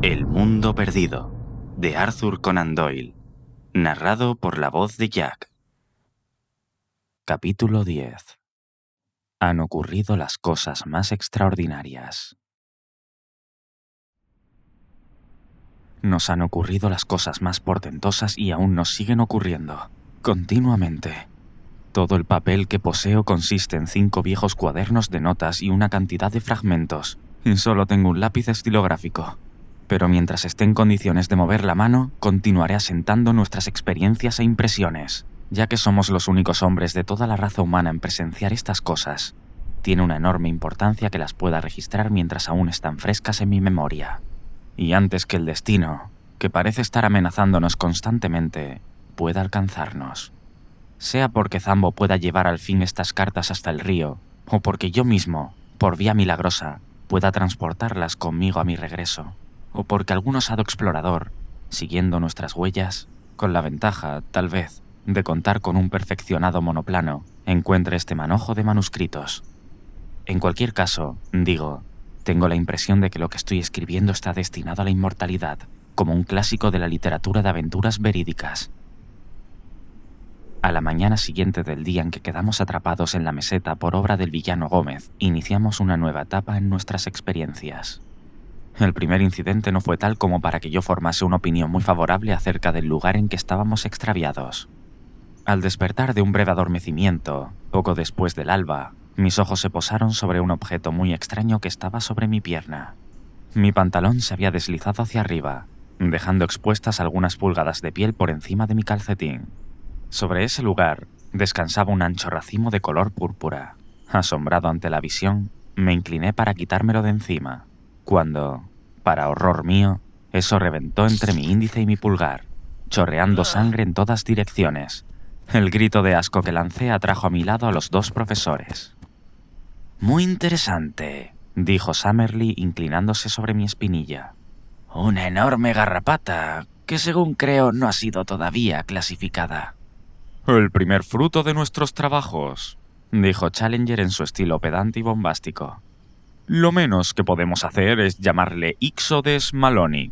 El mundo perdido, de Arthur Conan Doyle, narrado por la voz de Jack. Capítulo 10. Han ocurrido las cosas más extraordinarias. Nos han ocurrido las cosas más portentosas y aún nos siguen ocurriendo, continuamente. Todo el papel que poseo consiste en 5 viejos cuadernos de notas y una cantidad de fragmentos, y solo tengo un lápiz estilográfico. Pero mientras esté en condiciones de mover la mano, continuaré asentando nuestras experiencias e impresiones, ya que somos los únicos hombres de toda la raza humana en presenciar estas cosas. Tiene una enorme importancia que las pueda registrar mientras aún están frescas en mi memoria. Y antes que el destino, que parece estar amenazándonos constantemente, pueda alcanzarnos. Sea porque Zambo pueda llevar al fin estas cartas hasta el río, o porque yo mismo, por vía milagrosa, pueda transportarlas conmigo a mi regreso, o porque algún osado explorador, siguiendo nuestras huellas, con la ventaja, tal vez, de contar con un perfeccionado monoplano, encuentre este manojo de manuscritos. En cualquier caso, digo, tengo la impresión de que lo que estoy escribiendo está destinado a la inmortalidad, como un clásico de la literatura de aventuras verídicas. A la mañana siguiente del día en que quedamos atrapados en la meseta por obra del villano Gómez, iniciamos una nueva etapa en nuestras experiencias. El primer incidente no fue tal como para que yo formase una opinión muy favorable acerca del lugar en que estábamos extraviados. Al despertar de un breve adormecimiento, poco después del alba, mis ojos se posaron sobre un objeto muy extraño que estaba sobre mi pierna. Mi pantalón se había deslizado hacia arriba, dejando expuestas algunas pulgadas de piel por encima de mi calcetín. Sobre ese lugar descansaba un ancho racimo de color púrpura. Asombrado ante la visión, me incliné para quitármelo de encima, cuando, para horror mío, eso reventó entre mi índice y mi pulgar, chorreando sangre en todas direcciones. El grito de asco que lancé atrajo a mi lado a los 2 profesores. «Muy interesante», dijo Summerlee inclinándose sobre mi espinilla. «Una enorme garrapata que, según creo, no ha sido todavía clasificada». «El primer fruto de nuestros trabajos», dijo Challenger en su estilo pedante y bombástico. «Lo menos que podemos hacer es llamarle Ixodes maloni.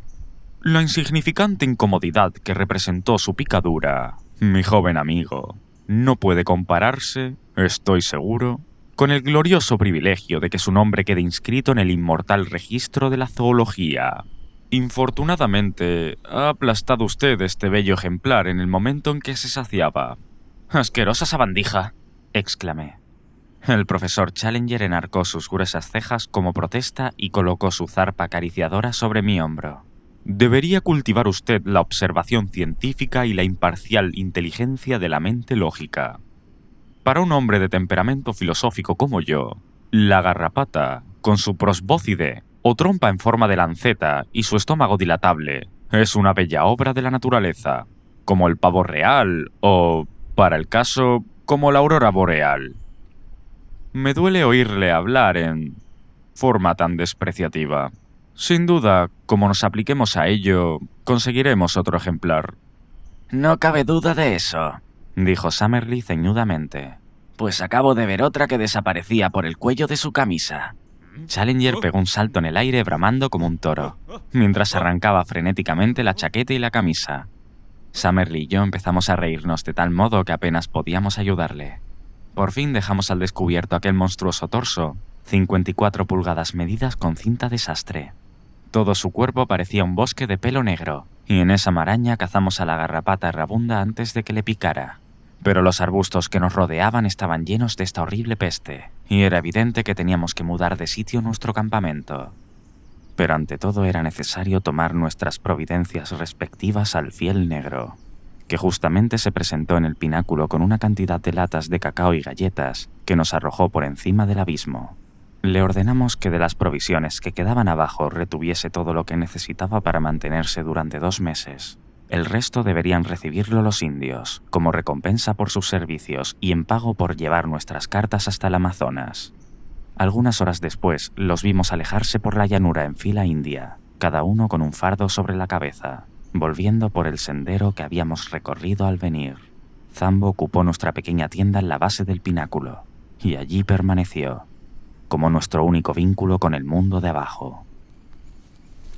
La insignificante incomodidad que representó su picadura, mi joven amigo, no puede compararse, estoy seguro, con el glorioso privilegio de que su nombre quede inscrito en el inmortal registro de la zoología. Infortunadamente, ha aplastado usted este bello ejemplar en el momento en que se saciaba». «¡Asquerosa sabandija!», exclamé. El profesor Challenger enarcó sus gruesas cejas como protesta y colocó su zarpa acariciadora sobre mi hombro. «Debería cultivar usted la observación científica y la imparcial inteligencia de la mente lógica. Para un hombre de temperamento filosófico como yo, la garrapata, con su prosbócide o trompa en forma de lanceta y su estómago dilatable, es una bella obra de la naturaleza, como el pavo real o, para el caso, como la aurora boreal. Me duele oírle hablar en forma tan despreciativa. Sin duda, como nos apliquemos a ello, conseguiremos otro ejemplar». «No cabe duda de eso», dijo Summerlee ceñudamente, «pues acabo de ver otra que desaparecía por el cuello de su camisa». Challenger pegó un salto en el aire bramando como un toro, mientras arrancaba frenéticamente la chaqueta y la camisa. Summerlee y yo empezamos a reírnos de tal modo que apenas podíamos ayudarle. Por fin dejamos al descubierto aquel monstruoso torso, 54 pulgadas medidas con cinta de sastre. Todo su cuerpo parecía un bosque de pelo negro, y en esa maraña cazamos a la garrapata errabunda antes de que le picara. Pero los arbustos que nos rodeaban estaban llenos de esta horrible peste, y era evidente que teníamos que mudar de sitio nuestro campamento. Pero ante todo era necesario tomar nuestras providencias respectivas al fiel negro, que justamente se presentó en el pináculo con una cantidad de latas de cacao y galletas que nos arrojó por encima del abismo. Le ordenamos que de las provisiones que quedaban abajo retuviese todo lo que necesitaba para mantenerse durante 2 meses. El resto deberían recibirlo los indios, como recompensa por sus servicios y en pago por llevar nuestras cartas hasta el Amazonas. Algunas horas después los vimos alejarse por la llanura en fila india, cada uno con un fardo sobre la cabeza, volviendo por el sendero que habíamos recorrido al venir. Zambo ocupó nuestra pequeña tienda en la base del pináculo, y allí permaneció, como nuestro único vínculo con el mundo de abajo.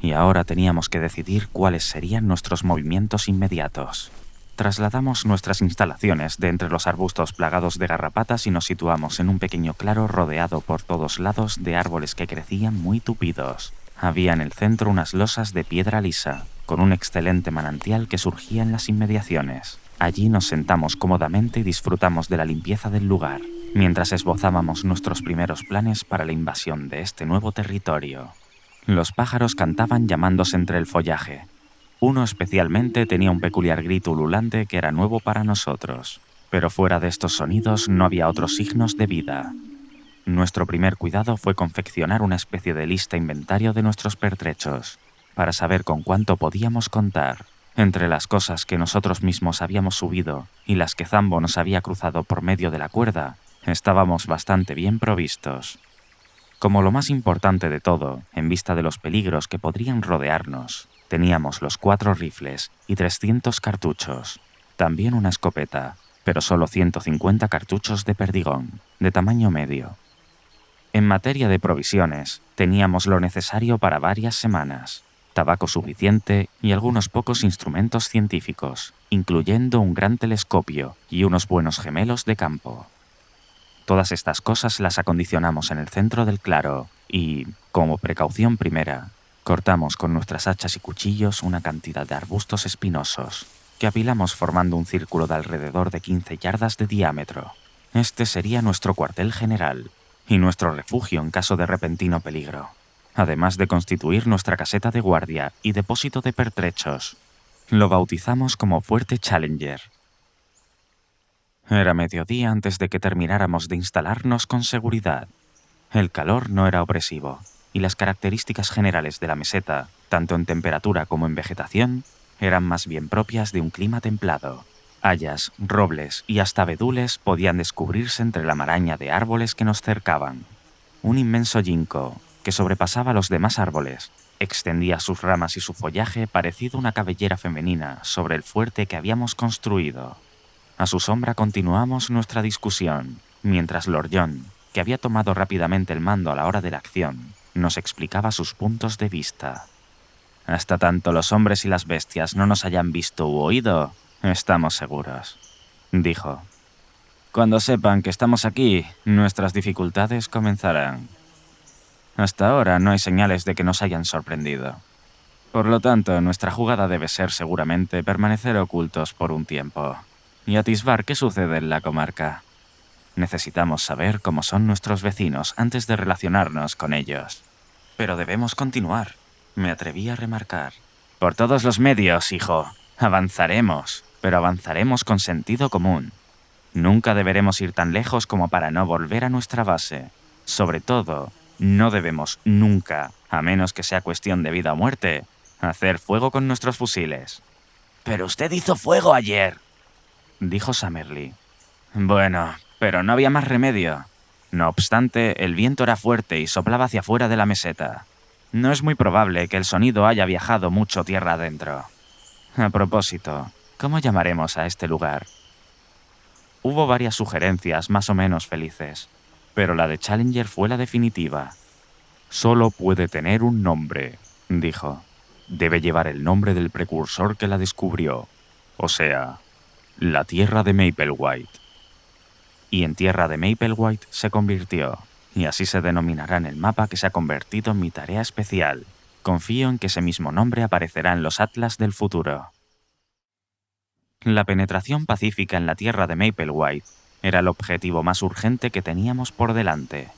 y ahora teníamos que decidir cuáles serían nuestros movimientos inmediatos. Trasladamos nuestras instalaciones de entre los arbustos plagados de garrapatas y nos situamos en un pequeño claro rodeado por todos lados de árboles que crecían muy tupidos. Había en el centro unas losas de piedra lisa, con un excelente manantial que surgía en las inmediaciones. Allí nos sentamos cómodamente y disfrutamos de la limpieza del lugar, mientras esbozábamos nuestros primeros planes para la invasión de este nuevo territorio. Los pájaros cantaban llamándose entre el follaje. Uno especialmente tenía un peculiar grito ululante que era nuevo para nosotros, pero fuera de estos sonidos no había otros signos de vida. Nuestro primer cuidado fue confeccionar una especie de lista inventario de nuestros pertrechos, para saber con cuánto podíamos contar. Entre las cosas que nosotros mismos habíamos subido y las que Zambo nos había cruzado por medio de la cuerda, estábamos bastante bien provistos. Como lo más importante de todo, en vista de los peligros que podrían rodearnos, teníamos los 4 rifles y 300 cartuchos, también una escopeta, pero solo 150 cartuchos de perdigón, de tamaño medio. En materia de provisiones, teníamos lo necesario para varias semanas, tabaco suficiente y algunos pocos instrumentos científicos, incluyendo un gran telescopio y unos buenos gemelos de campo. Todas estas cosas las acondicionamos en el centro del claro y, como precaución primera, cortamos con nuestras hachas y cuchillos una cantidad de arbustos espinosos, que apilamos formando un círculo de alrededor de 15 yardas de diámetro. Este sería nuestro cuartel general y nuestro refugio en caso de repentino peligro, además de constituir nuestra caseta de guardia y depósito de pertrechos. Lo bautizamos como Fuerte Challenger. Era mediodía antes de que termináramos de instalarnos con seguridad. El calor no era opresivo, y las características generales de la meseta, tanto en temperatura como en vegetación, eran más bien propias de un clima templado. Hayas, robles y hasta abedules podían descubrirse entre la maraña de árboles que nos cercaban. Un inmenso ginkgo, que sobrepasaba los demás árboles, extendía sus ramas y su follaje parecido a una cabellera femenina sobre el fuerte que habíamos construido. A su sombra continuamos nuestra discusión, mientras Lord John, que había tomado rápidamente el mando a la hora de la acción, nos explicaba sus puntos de vista. Hasta tanto los hombres y las bestias no nos hayan visto u oído, estamos seguros, dijo. Cuando sepan que estamos aquí, nuestras dificultades comenzarán. Hasta ahora no hay señales de que nos hayan sorprendido. Por lo tanto, nuestra jugada debe ser seguramente permanecer ocultos por un tiempo y atisbar qué sucede en la comarca. Necesitamos saber cómo son nuestros vecinos antes de relacionarnos con ellos. Pero debemos continuar, me atreví a remarcar. Por todos los medios, hijo. Avanzaremos, pero avanzaremos con sentido común. Nunca deberemos ir tan lejos como para no volver a nuestra base. Sobre todo, no debemos nunca, a menos que sea cuestión de vida o muerte, hacer fuego con nuestros fusiles. «Pero usted hizo fuego ayer», dijo Summerlee. «Bueno, pero no había más remedio. No obstante, el viento era fuerte y soplaba hacia fuera de la meseta. No es muy probable que el sonido haya viajado mucho tierra adentro. A propósito, ¿cómo llamaremos a este lugar?» Hubo varias sugerencias más o menos felices, pero la de Challenger fue la definitiva. «Solo puede tener un nombre», dijo. «Debe llevar el nombre del precursor que la descubrió, o sea, la Tierra de Mapplewhite». Y en Tierra de Mapplewhite se convirtió, y así se denominará en el mapa que se ha convertido en mi tarea especial. Confío en que ese mismo nombre aparecerá en los atlas del futuro. La penetración pacífica en la Tierra de Mapplewhite era el objetivo más urgente que teníamos por delante.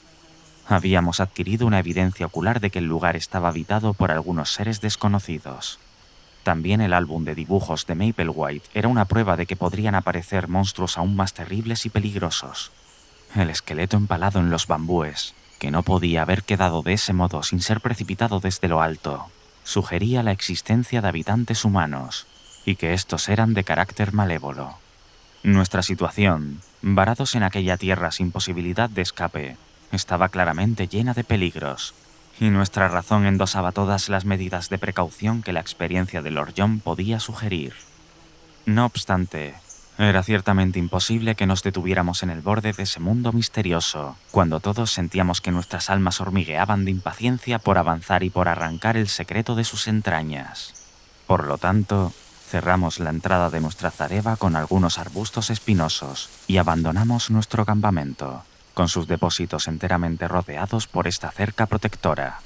Habíamos adquirido una evidencia ocular de que el lugar estaba habitado por algunos seres desconocidos. También el álbum de dibujos de Mapplewhite era una prueba de que podrían aparecer monstruos aún más terribles y peligrosos. El esqueleto empalado en los bambúes, que no podía haber quedado de ese modo sin ser precipitado desde lo alto, sugería la existencia de habitantes humanos, y que estos eran de carácter malévolo. Nuestra situación, varados en aquella tierra sin posibilidad de escape, estaba claramente llena de peligros, y nuestra razón endosaba todas las medidas de precaución que la experiencia de Lord John podía sugerir. No obstante, Era ciertamente imposible que nos detuviéramos en el borde de ese mundo misterioso, cuando todos sentíamos que nuestras almas hormigueaban de impaciencia por avanzar y por arrancar el secreto de sus entrañas. Por lo tanto, cerramos la entrada de nuestra zareba con algunos arbustos espinosos y abandonamos nuestro campamento, con sus depósitos enteramente rodeados por esta cerca protectora.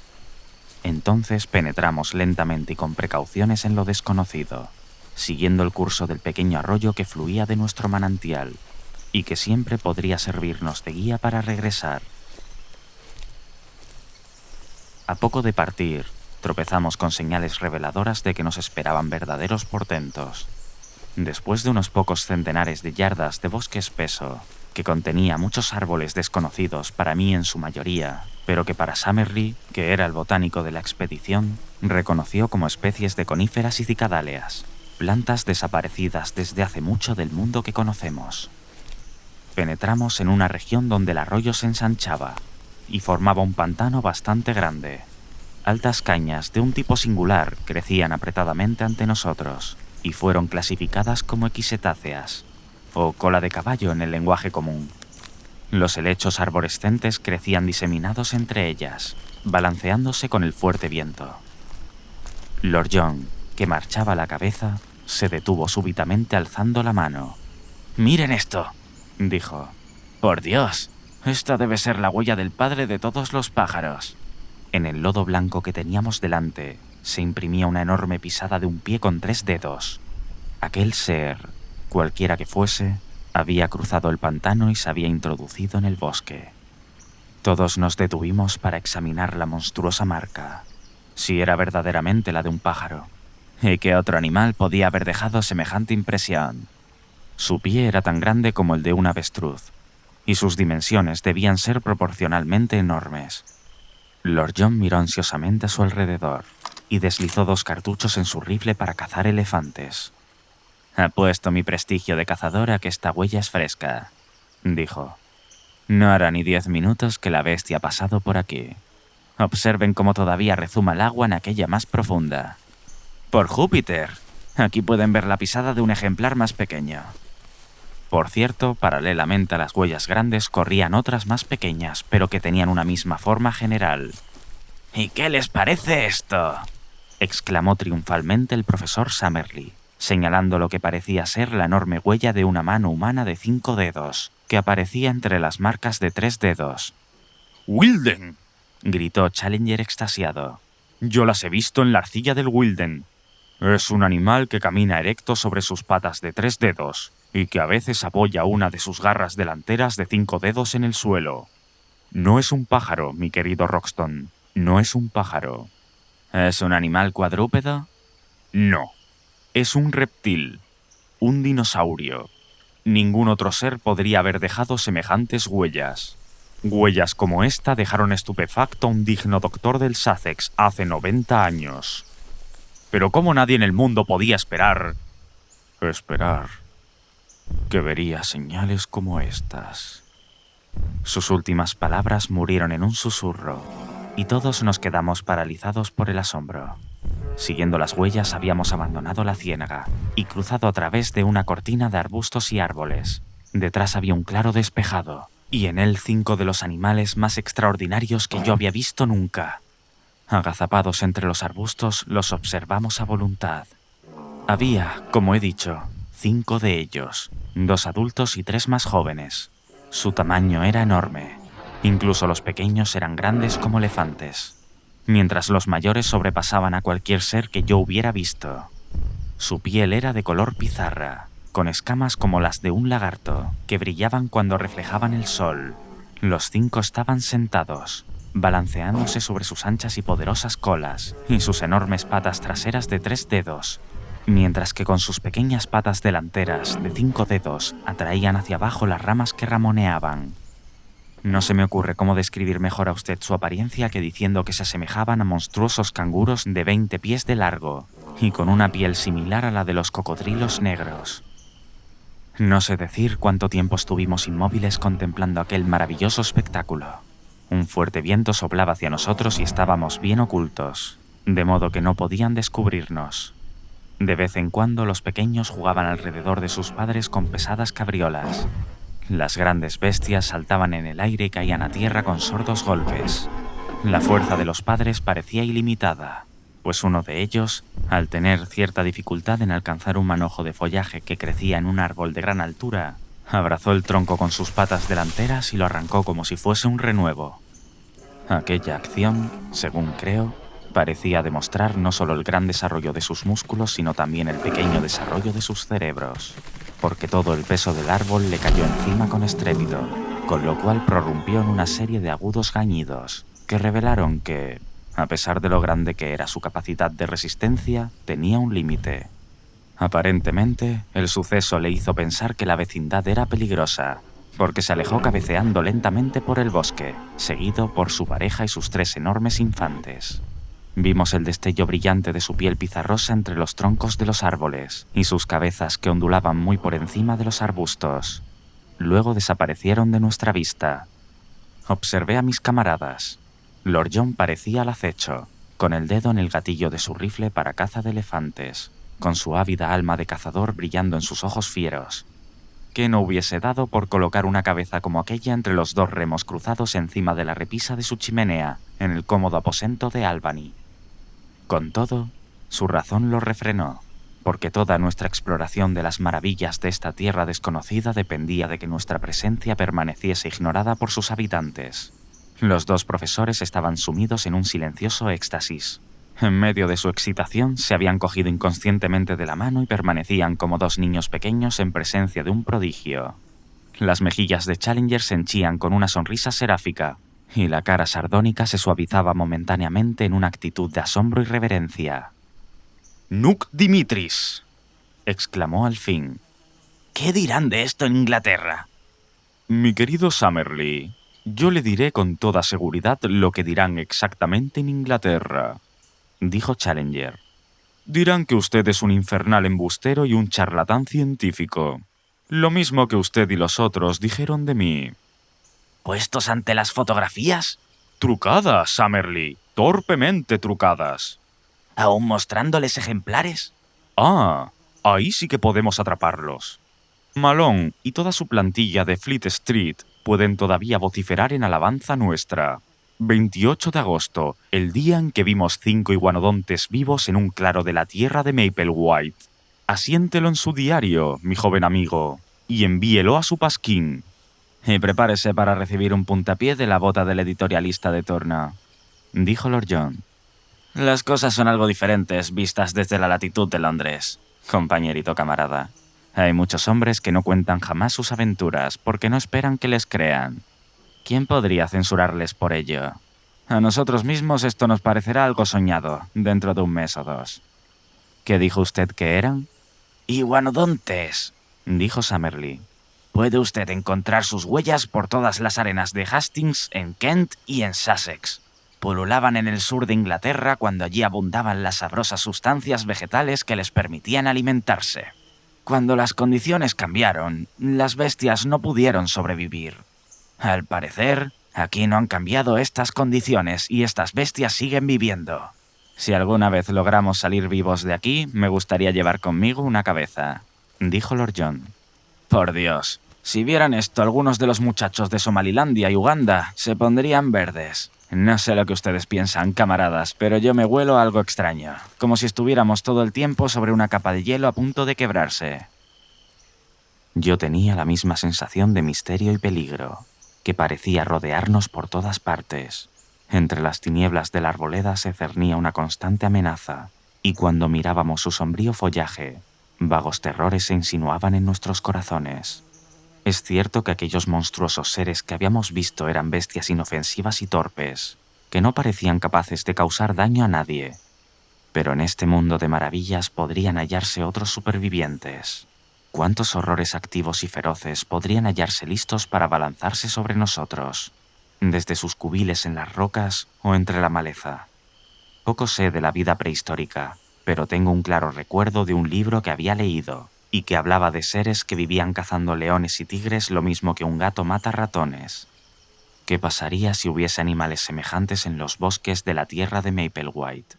Entonces penetramos lentamente y con precauciones en lo desconocido, siguiendo el curso del pequeño arroyo que fluía de nuestro manantial y que siempre podría servirnos de guía para regresar. A poco de partir, tropezamos con señales reveladoras de que nos esperaban verdaderos portentos. Después de unos pocos centenares de yardas de bosque espeso, que contenía muchos árboles desconocidos para mí en su mayoría, pero que para Summerlee, que era el botánico de la expedición, reconoció como especies de coníferas y cicadáleas, plantas desaparecidas desde hace mucho del mundo que conocemos. Penetramos en una región donde el arroyo se ensanchaba y formaba un pantano bastante grande. Altas cañas de un tipo singular crecían apretadamente ante nosotros y fueron clasificadas como equisetáceas, o cola de caballo en el lenguaje común. Los helechos arborescentes crecían diseminados entre ellas, balanceándose con el fuerte viento. Lord John, que marchaba a la cabeza, se detuvo súbitamente alzando la mano. «¡Miren esto!», dijo. «¡Por Dios! Esta debe ser la huella del padre de todos los pájaros». En el lodo blanco que teníamos delante se imprimía una enorme pisada de un pie con 3 dedos. Aquel ser, cualquiera que fuese, había cruzado el pantano y se había introducido en el bosque. Todos nos detuvimos para examinar la monstruosa marca, si era verdaderamente la de un pájaro. ¿Y qué otro animal podía haber dejado semejante impresión? Su pie era tan grande como el de un avestruz, y sus dimensiones debían ser proporcionalmente enormes. Lord John miró ansiosamente a su alrededor y deslizó 2 cartuchos en su rifle para cazar elefantes. «Apuesto mi prestigio de cazador a que esta huella es fresca», dijo. «No hará ni 10 minutos que la bestia ha pasado por aquí. Observen cómo todavía rezuma el agua en aquella más profunda. ¡Por Júpiter! Aquí pueden ver la pisada de un ejemplar más pequeño». Por cierto, paralelamente a las huellas grandes corrían otras más pequeñas, pero que tenían una misma forma general. «¿Y qué les parece esto?», exclamó triunfalmente el profesor Summerlee, señalando lo que parecía ser la enorme huella de una mano humana de 5 dedos, que aparecía entre las marcas de 3 dedos. «¡Wilden!», gritó Challenger extasiado. «Yo las he visto en la arcilla del Wilden. Es un animal que camina erecto sobre sus patas de 3 dedos y que a veces apoya una de sus garras delanteras de 5 dedos en el suelo. No es un pájaro, mi querido Roxton, no es un pájaro». «¿Es un animal cuadrúpedo?». «No, es un reptil, un dinosaurio. Ningún otro ser podría haber dejado semejantes huellas. Huellas como esta dejaron estupefacto a un digno doctor del Sussex hace 90 años. Pero ¿cómo nadie en el mundo podía esperar que vería señales como estas?». Sus últimas palabras murieron en un susurro, y todos nos quedamos paralizados por el asombro. Siguiendo las huellas habíamos abandonado la ciénaga y cruzado a través de una cortina de arbustos y árboles. Detrás había un claro despejado, y en él 5 de los animales más extraordinarios que yo había visto nunca. Agazapados entre los arbustos, los observamos a voluntad. Había, como he dicho, 5 de ellos, 2 adultos y 3 más jóvenes. Su tamaño era enorme. Incluso los pequeños eran grandes como elefantes, mientras los mayores sobrepasaban a cualquier ser que yo hubiera visto. Su piel era de color pizarra, con escamas como las de un lagarto, que brillaban cuando reflejaban el sol. Los 5 estaban sentados, balanceándose sobre sus anchas y poderosas colas y sus enormes patas traseras de 3 dedos, mientras que con sus pequeñas patas delanteras de 5 dedos atraían hacia abajo las ramas que ramoneaban. No se me ocurre cómo describir mejor a usted su apariencia que diciendo que se asemejaban a monstruosos canguros de 20 pies de largo y con una piel similar a la de los cocodrilos negros. No sé decir cuánto tiempo estuvimos inmóviles contemplando aquel maravilloso espectáculo. Un fuerte viento soplaba hacia nosotros y estábamos bien ocultos, de modo que no podían descubrirnos. De vez en cuando los pequeños jugaban alrededor de sus padres con pesadas cabriolas. Las grandes bestias saltaban en el aire y caían a tierra con sordos golpes. La fuerza de los padres parecía ilimitada, pues uno de ellos, al tener cierta dificultad en alcanzar un manojo de follaje que crecía en un árbol de gran altura, abrazó el tronco con sus patas delanteras y lo arrancó como si fuese un renuevo. Aquella acción, según creo, parecía demostrar no solo el gran desarrollo de sus músculos, sino también el pequeño desarrollo de sus cerebros, porque todo el peso del árbol le cayó encima con estrépito, con lo cual prorrumpió en una serie de agudos gañidos, que revelaron que, a pesar de lo grande que era su capacidad de resistencia, tenía un límite. Aparentemente, el suceso le hizo pensar que la vecindad era peligrosa, porque se alejó cabeceando lentamente por el bosque, seguido por su pareja y sus 3 enormes infantes. Vimos el destello brillante de su piel pizarrosa entre los troncos de los árboles y sus cabezas que ondulaban muy por encima de los arbustos. Luego desaparecieron de nuestra vista. Observé a mis camaradas. Lord John parecía al acecho, con el dedo en el gatillo de su rifle para caza de elefantes, con su ávida alma de cazador brillando en sus ojos fieros. ¿Qué no hubiese dado por colocar una cabeza como aquella entre los 2 remos cruzados encima de la repisa de su chimenea, en el cómodo aposento de Albany? Con todo, su razón lo refrenó, porque toda nuestra exploración de las maravillas de esta tierra desconocida dependía de que nuestra presencia permaneciese ignorada por sus habitantes. Los 2 profesores estaban sumidos en un silencioso éxtasis. En medio de su excitación se habían cogido inconscientemente de la mano y permanecían como 2 niños pequeños en presencia de un prodigio. Las mejillas de Challenger se henchían con una sonrisa seráfica, y la cara sardónica se suavizaba momentáneamente en una actitud de asombro y reverencia. «Nunc Dimitris», exclamó al fin. «¿Qué dirán de esto en Inglaterra?» «Mi querido Summerlee, yo le diré con toda seguridad lo que dirán exactamente en Inglaterra», dijo Challenger. «Dirán que usted es un infernal embustero y un charlatán científico. Lo mismo que usted y los otros dijeron de mí». «¿Puestos ante las fotografías?» «Trucadas, Summerlee, torpemente trucadas». «¿Aún mostrándoles ejemplares?» «Ah, ahí sí que podemos atraparlos». Malone y toda su plantilla de Fleet Street pueden todavía vociferar en alabanza nuestra. 28 de agosto, el día en que vimos 5 iguanodontes vivos en un claro de la tierra de Mapplewhite. Asiéntelo en su diario, mi joven amigo, y envíelo a su pasquín. Y prepárese para recibir un puntapié de la bota del editorialista de turno, dijo Lord John. Las cosas son algo diferentes vistas desde la latitud de Londres, compañerito camarada. Hay muchos hombres que no cuentan jamás sus aventuras porque no esperan que les crean. ¿Quién podría censurarles por ello? A nosotros mismos esto nos parecerá algo soñado dentro de un mes o 2. ¿Qué dijo usted que eran? Iguanodontes, dijo Summerlee. Puede usted encontrar sus huellas por todas las arenas de Hastings, en Kent y en Sussex. Pululaban en el sur de Inglaterra cuando allí abundaban las sabrosas sustancias vegetales que les permitían alimentarse. Cuando las condiciones cambiaron, las bestias no pudieron sobrevivir. Al parecer, aquí no han cambiado estas condiciones y estas bestias siguen viviendo. Si alguna vez logramos salir vivos de aquí, me gustaría llevar conmigo una cabeza, dijo Lord John. Por Dios, si vieran esto algunos de los muchachos de Somalilandia y Uganda, se pondrían verdes. No sé lo que ustedes piensan, camaradas, pero yo me huelo algo extraño, como si estuviéramos todo el tiempo sobre una capa de hielo a punto de quebrarse. Yo tenía la misma sensación de misterio y peligro, que parecía rodearnos por todas partes. Entre las tinieblas de la arboleda se cernía una constante amenaza, y cuando mirábamos su sombrío follaje, vagos terrores se insinuaban en nuestros corazones. Es cierto que aquellos monstruosos seres que habíamos visto eran bestias inofensivas y torpes, que no parecían capaces de causar daño a nadie. Pero en este mundo de maravillas podrían hallarse otros supervivientes. ¿Cuántos horrores activos y feroces podrían hallarse listos para abalanzarse sobre nosotros, desde sus cubiles en las rocas o entre la maleza? Poco sé de la vida prehistórica, pero tengo un claro recuerdo de un libro que había leído y que hablaba de seres que vivían cazando leones y tigres lo mismo que un gato mata ratones. ¿Qué pasaría si hubiese animales semejantes en los bosques de la tierra de Mapplewhite?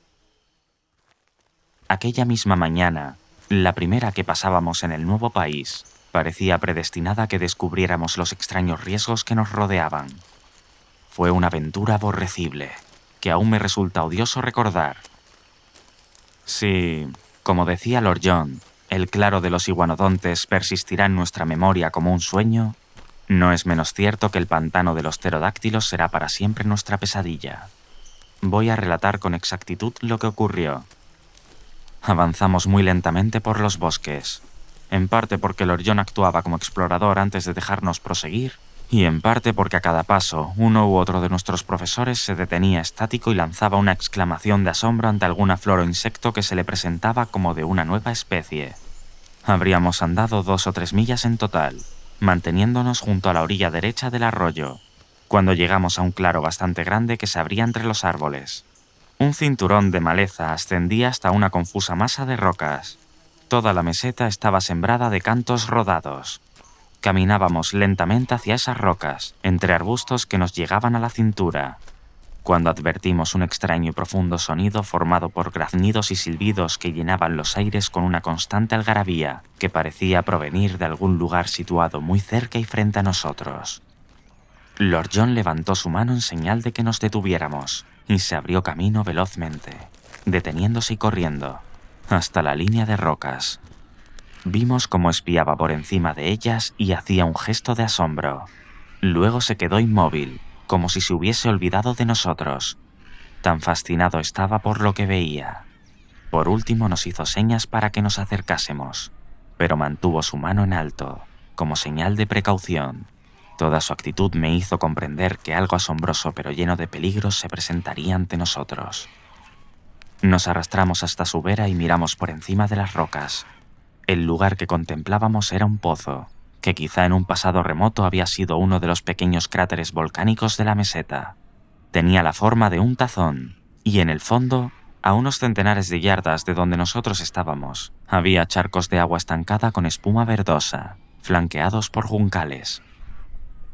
Aquella misma mañana, la primera que pasábamos en el nuevo país, parecía predestinada a que descubriéramos los extraños riesgos que nos rodeaban. Fue una aventura aborrecible, que aún me resulta odioso recordar. Si, como decía Lord John, el claro de los iguanodontes persistirá en nuestra memoria como un sueño, no es menos cierto que el pantano de los pterodáctilos será para siempre nuestra pesadilla. Voy a relatar con exactitud lo que ocurrió. Avanzamos muy lentamente por los bosques, en parte porque Lord John actuaba como explorador antes de dejarnos proseguir, y en parte porque a cada paso uno u otro de nuestros profesores se detenía estático y lanzaba una exclamación de asombro ante alguna flor o insecto que se le presentaba como de una nueva especie. Habríamos andado 2 o 3 millas en total, manteniéndonos junto a la orilla derecha del arroyo, cuando llegamos a un claro bastante grande que se abría entre los árboles. Un cinturón de maleza ascendía hasta una confusa masa de rocas. Toda la meseta estaba sembrada de cantos rodados. Caminábamos lentamente hacia esas rocas, entre arbustos que nos llegaban a la cintura, cuando advertimos un extraño y profundo sonido formado por graznidos y silbidos que llenaban los aires con una constante algarabía que parecía provenir de algún lugar situado muy cerca y frente a nosotros. Lord John levantó su mano en señal de que nos detuviéramos y se abrió camino velozmente, deteniéndose y corriendo, hasta la línea de rocas. Vimos cómo espiaba por encima de ellas y hacía un gesto de asombro. Luego se quedó inmóvil, como si se hubiese olvidado de nosotros. Tan fascinado estaba por lo que veía. Por último nos hizo señas para que nos acercásemos, pero mantuvo su mano en alto, como señal de precaución. Toda su actitud me hizo comprender que algo asombroso pero lleno de peligros se presentaría ante nosotros. Nos arrastramos hasta su vera y miramos por encima de las rocas. El lugar que contemplábamos era un pozo, que quizá en un pasado remoto había sido uno de los pequeños cráteres volcánicos de la meseta. Tenía la forma de un tazón, y en el fondo, a unos centenares de yardas de donde nosotros estábamos, había charcos de agua estancada con espuma verdosa, flanqueados por juncales.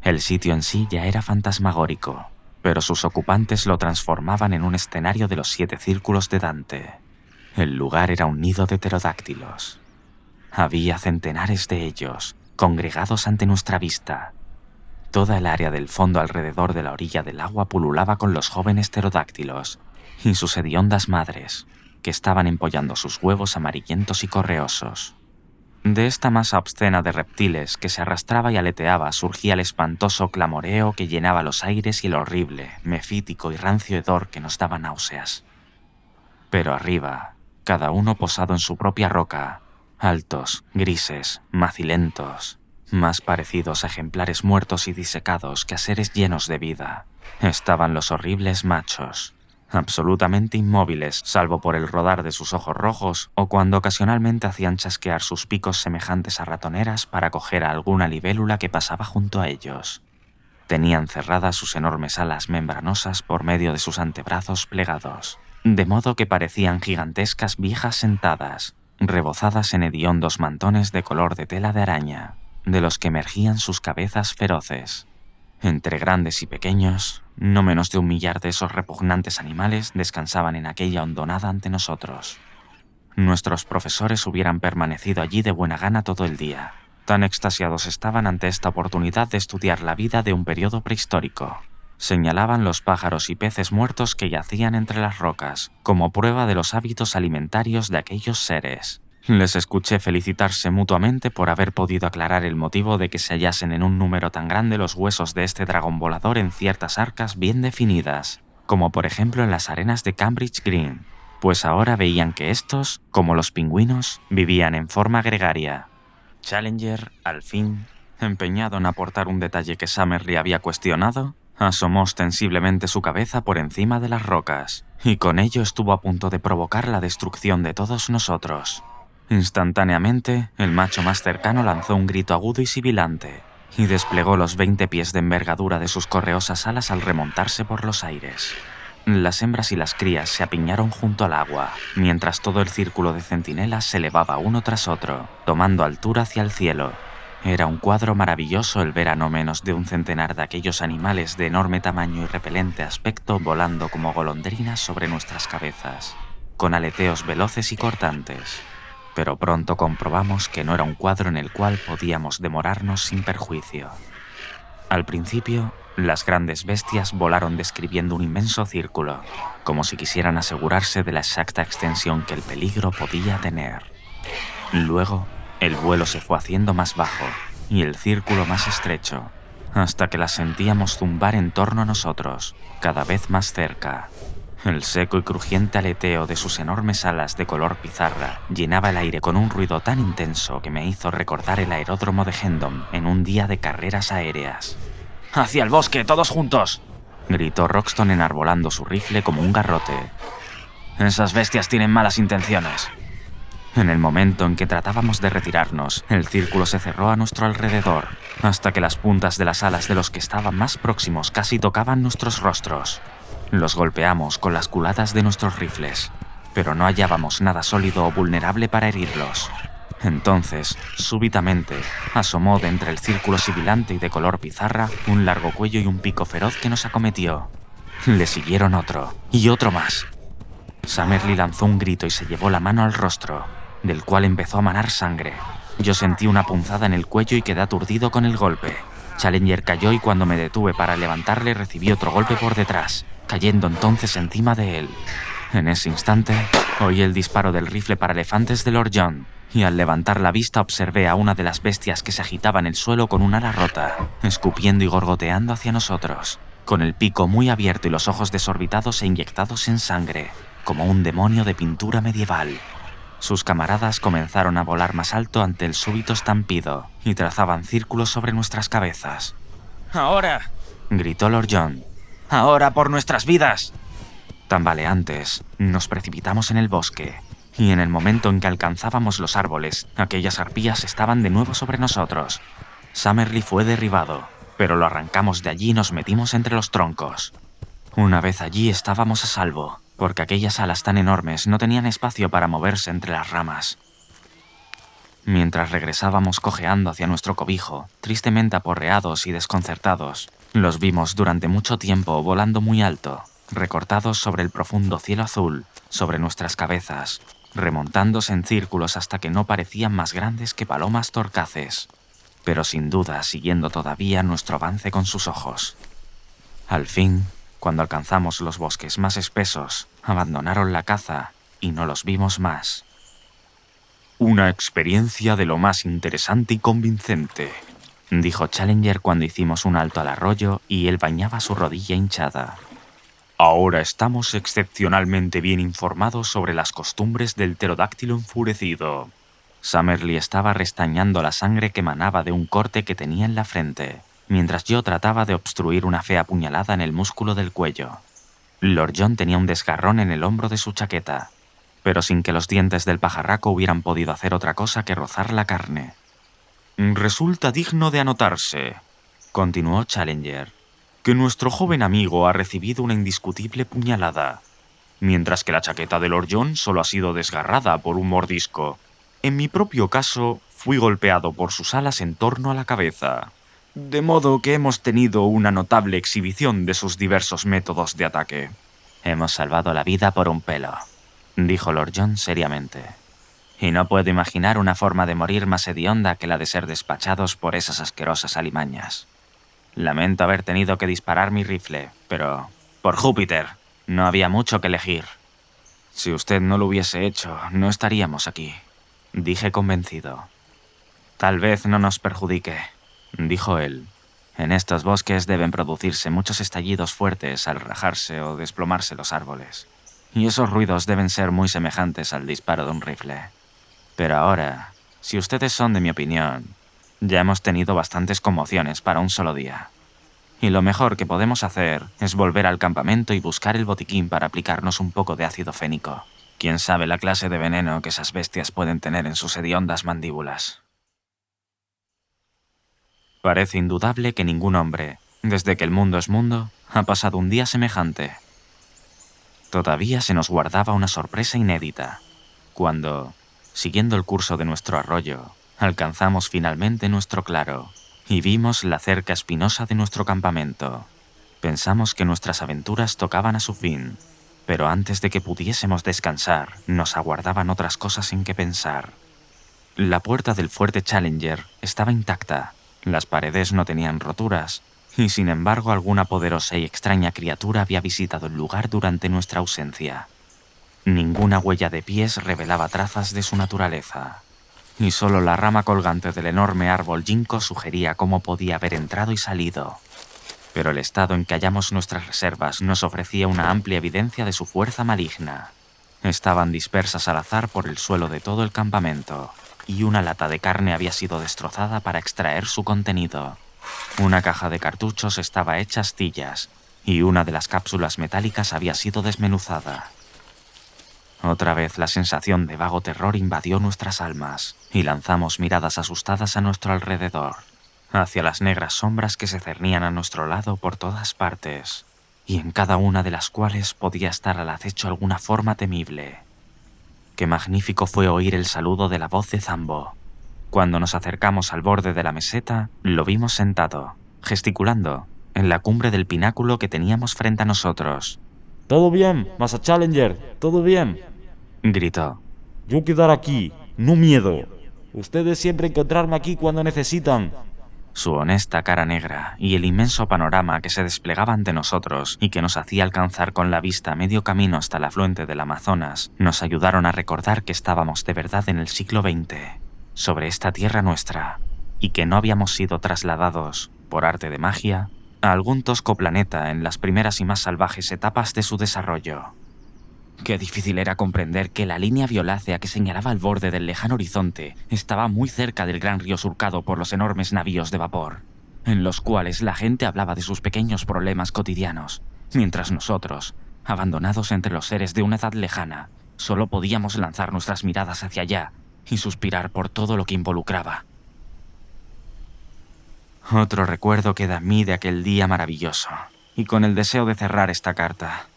El sitio en sí ya era fantasmagórico, pero sus ocupantes lo transformaban en un escenario de los 7 círculos de Dante. El lugar era un nido de pterodáctilos. Había centenares de ellos, congregados ante nuestra vista. Toda el área del fondo alrededor de la orilla del agua pululaba con los jóvenes pterodáctilos y sus hediondas madres, que estaban empollando sus huevos amarillentos y correosos. De esta masa obscena de reptiles que se arrastraba y aleteaba surgía el espantoso clamoreo que llenaba los aires y el horrible, mefítico y rancio hedor que nos daba náuseas. Pero arriba, cada uno posado en su propia roca, altos, grises, macilentos, más parecidos a ejemplares muertos y disecados que a seres llenos de vida, estaban los horribles machos, absolutamente inmóviles salvo por el rodar de sus ojos rojos o cuando ocasionalmente hacían chasquear sus picos semejantes a ratoneras para coger a alguna libélula que pasaba junto a ellos. Tenían cerradas sus enormes alas membranosas por medio de sus antebrazos plegados, de modo que parecían gigantescas viejas sentadas, rebozadas en hediondos mantones de color de tela de araña, de los que emergían sus cabezas feroces. Entre grandes y pequeños, no menos de 1 millar de esos repugnantes animales descansaban en aquella hondonada ante nosotros. Nuestros profesores hubieran permanecido allí de buena gana todo el día. Tan extasiados estaban ante esta oportunidad de estudiar la vida de un periodo prehistórico. Señalaban los pájaros y peces muertos que yacían entre las rocas, como prueba de los hábitos alimentarios de aquellos seres. Les escuché felicitarse mutuamente por haber podido aclarar el motivo de que se hallasen en un número tan grande los huesos de este dragón volador en ciertas arcas bien definidas, como por ejemplo en las arenas de Cambridge Green, pues ahora veían que estos, como los pingüinos, vivían en forma gregaria. Challenger, al fin, empeñado en aportar un detalle que Summerlee había cuestionado, asomó ostensiblemente su cabeza por encima de las rocas, y con ello estuvo a punto de provocar la destrucción de todos nosotros. Instantáneamente, el macho más cercano lanzó un grito agudo y sibilante, y desplegó los 20 pies de envergadura de sus correosas alas al remontarse por los aires. Las hembras y las crías se apiñaron junto al agua, mientras todo el círculo de centinelas se elevaba uno tras otro, tomando altura hacia el cielo. Era un cuadro maravilloso el ver a no menos de 1 centenar de aquellos animales de enorme tamaño y repelente aspecto volando como golondrinas sobre nuestras cabezas. con aleteos veloces y cortantes. Pero pronto comprobamos que no era un cuadro en el cual podíamos demorarnos sin perjuicio. Al principio, las grandes bestias volaron describiendo un inmenso círculo, como si quisieran asegurarse de la exacta extensión que el peligro podía tener. Luego, el vuelo se fue haciendo más bajo y el círculo más estrecho, hasta que las sentíamos zumbar en torno a nosotros, cada vez más cerca. El seco y crujiente aleteo de sus enormes alas de color pizarra llenaba el aire con un ruido tan intenso que me hizo recordar el aeródromo de Hendon en un día de carreras aéreas. ¡Hacia el bosque, todos juntos!, gritó Roxton enarbolando su rifle como un garrote. «Esas bestias tienen malas intenciones». En el momento en que tratábamos de retirarnos, el círculo se cerró a nuestro alrededor, hasta que las puntas de las alas de los que estaban más próximos casi tocaban nuestros rostros. Los golpeamos con las culatas de nuestros rifles, pero no hallábamos nada sólido o vulnerable para herirlos. Entonces, súbitamente, asomó de entre el círculo sibilante y de color pizarra un largo cuello y un pico feroz que nos acometió. Le siguieron otro, y otro más. Summerlee lanzó un grito y se llevó la mano al rostro, del cual empezó a manar sangre. Yo sentí una punzada en el cuello y quedé aturdido con el golpe. Challenger cayó y cuando me detuve para levantarle recibí otro golpe por detrás, cayendo entonces encima de él. En ese instante, oí el disparo del rifle para elefantes de Lord John, y al levantar la vista observé a una de las bestias que se agitaba en el suelo con un ala rota, escupiendo y gorgoteando hacia nosotros, con el pico muy abierto y los ojos desorbitados e inyectados en sangre, como un demonio de pintura medieval. Sus camaradas comenzaron a volar más alto ante el súbito estampido y trazaban círculos sobre nuestras cabezas. «¡Ahora!», gritó Lord John. «¡Ahora por nuestras vidas!». Tambaleantes, nos precipitamos en el bosque, y en el momento en que alcanzábamos los árboles, aquellas arpías estaban de nuevo sobre nosotros. Summerlee fue derribado, pero lo arrancamos de allí y nos metimos entre los troncos. Una vez allí estábamos a salvo, porque aquellas alas tan enormes no tenían espacio para moverse entre las ramas. Mientras regresábamos cojeando hacia nuestro cobijo, tristemente aporreados y desconcertados, los vimos durante mucho tiempo volando muy alto, recortados sobre el profundo cielo azul, sobre nuestras cabezas, remontándose en círculos hasta que no parecían más grandes que palomas torcaces, pero sin duda siguiendo todavía nuestro avance con sus ojos. Al fin, cuando alcanzamos los bosques más espesos, abandonaron la caza y no los vimos más. «Una experiencia de lo más interesante y convincente», dijo Challenger cuando hicimos un alto al arroyo y él bañaba su rodilla hinchada. «Ahora estamos excepcionalmente bien informados sobre las costumbres del pterodáctilo enfurecido». Summerlee estaba restañando la sangre que manaba de un corte que tenía en la frente, mientras yo trataba de obstruir una fea puñalada en el músculo del cuello. Lord John tenía un desgarrón en el hombro de su chaqueta, pero sin que los dientes del pajarraco hubieran podido hacer otra cosa que rozar la carne. «Resulta digno de anotarse», continuó Challenger, «que nuestro joven amigo ha recibido una indiscutible puñalada, mientras que la chaqueta de Lord John solo ha sido desgarrada por un mordisco. En mi propio caso, fui golpeado por sus alas en torno a la cabeza. De modo que hemos tenido una notable exhibición de sus diversos métodos de ataque». «Hemos salvado la vida por un pelo», dijo Lord John seriamente. «Y no puedo imaginar una forma de morir más hedionda que la de ser despachados por esas asquerosas alimañas. Lamento haber tenido que disparar mi rifle, pero, por Júpiter, no había mucho que elegir». «Si usted no lo hubiese hecho, no estaríamos aquí», dije convencido. «Tal vez no nos perjudique», dijo él. «En estos bosques deben producirse muchos estallidos fuertes al rajarse o desplomarse los árboles, y esos ruidos deben ser muy semejantes al disparo de un rifle. Pero ahora, si ustedes son de mi opinión, ya hemos tenido bastantes conmociones para un solo día. Y lo mejor que podemos hacer es volver al campamento y buscar el botiquín para aplicarnos un poco de ácido fénico. Quién sabe la clase de veneno que esas bestias pueden tener en sus hediondas mandíbulas». Parece indudable que ningún hombre, desde que el mundo es mundo, ha pasado un día semejante. Todavía se nos guardaba una sorpresa inédita, cuando, siguiendo el curso de nuestro arroyo, alcanzamos finalmente nuestro claro y vimos la cerca espinosa de nuestro campamento. Pensamos que nuestras aventuras tocaban a su fin, Pero antes de que pudiésemos descansar, nos aguardaban otras cosas en que pensar. La puerta del fuerte Challenger estaba intacta, las paredes no tenían roturas, y sin embargo alguna poderosa y extraña criatura había visitado el lugar durante nuestra ausencia. Ninguna huella de pies revelaba trazas de su naturaleza, y solo la rama colgante del enorme árbol ginkgo sugería cómo podía haber entrado y salido. Pero el estado en que hallamos nuestras reservas nos ofrecía una amplia evidencia de su fuerza maligna. Estaban dispersas al azar por el suelo de todo el campamento, y una lata de carne había sido destrozada para extraer su contenido. Una caja de cartuchos estaba hecha astillas, y una de las cápsulas metálicas había sido desmenuzada. Otra vez la sensación de vago terror invadió nuestras almas, y lanzamos miradas asustadas a nuestro alrededor, hacia las negras sombras que se cernían a nuestro lado por todas partes, y en cada una de las cuales podía estar al acecho alguna forma temible. Qué magnífico fue oír el saludo de la voz de Zambo. Cuando nos acercamos al borde de la meseta, lo vimos sentado, gesticulando, en la cumbre del pináculo que teníamos frente a nosotros. «Todo bien, Masa Challenger, todo bien», gritó. «Yo quedar aquí, no miedo. Ustedes siempre encontrarme aquí cuando necesitan». Su honesta cara negra y el inmenso panorama que se desplegaba ante nosotros y que nos hacía alcanzar con la vista medio camino hasta el afluente del Amazonas nos ayudaron a recordar que estábamos de verdad en el siglo XX, sobre esta tierra nuestra, y que no habíamos sido trasladados, por arte de magia, a algún tosco planeta en las primeras y más salvajes etapas de su desarrollo. Qué difícil era comprender que la línea violácea que señalaba el borde del lejano horizonte estaba muy cerca del gran río surcado por los enormes navíos de vapor, en los cuales la gente hablaba de sus pequeños problemas cotidianos, mientras nosotros, abandonados entre los seres de una edad lejana, solo podíamos lanzar nuestras miradas hacia allá y suspirar por todo lo que involucraba. Otro recuerdo queda en mí de aquel día maravilloso, y con el deseo de cerrar esta carta.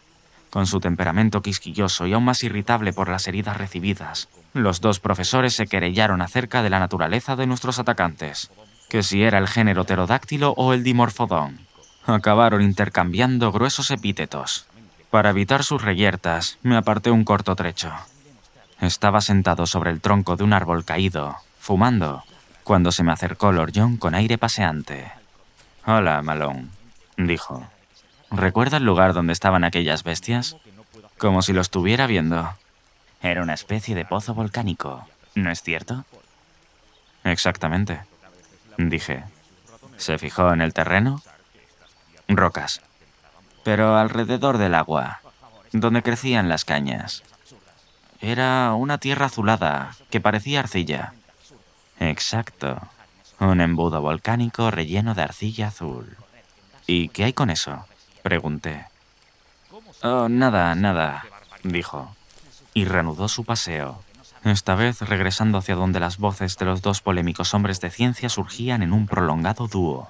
Con su temperamento quisquilloso y aún más irritable por las heridas recibidas, los dos profesores se querellaron acerca de la naturaleza de nuestros atacantes, que si era el género pterodáctilo o el dimorfodón. Acabaron intercambiando gruesos epítetos. Para evitar sus reyertas, me aparté un corto trecho. Estaba sentado sobre el tronco de un árbol caído, fumando, cuando se me acercó Lord John con aire paseante. «Hola, Malone», dijo. «¿Recuerda el lugar donde estaban aquellas bestias? Como si lo estuviera viendo». «Era una especie de pozo volcánico, ¿no es cierto?» «Exactamente», dije. «¿Se fijó en el terreno?» «Rocas. Pero alrededor del agua, donde crecían las cañas. Era una tierra azulada que parecía arcilla». «Exacto. Un embudo volcánico relleno de arcilla azul». «¿Y qué hay con eso?», pregunté. «Oh, nada», dijo, y reanudó su paseo, esta vez regresando hacia donde las voces de los dos polémicos hombres de ciencia surgían en un prolongado dúo,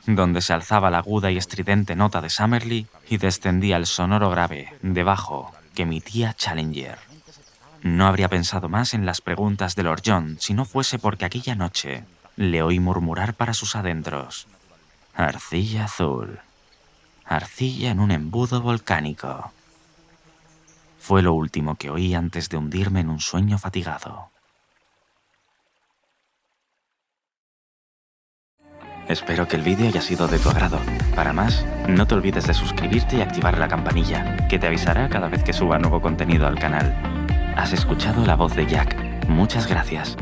donde se alzaba la aguda y estridente nota de Summerlee y descendía el sonoro grave, de bajo, que emitía Challenger. No habría pensado más en las preguntas de Lord John si no fuese porque aquella noche le oí murmurar para sus adentros: «Arcilla azul. Arcilla en un embudo volcánico». Fue lo último que oí antes de hundirme en un sueño fatigado. Espero que el vídeo haya sido de tu agrado. Para más, no te olvides de suscribirte y activar la campanilla, que te avisará cada vez que suba nuevo contenido al canal. Has escuchado la voz de Jack. Muchas gracias.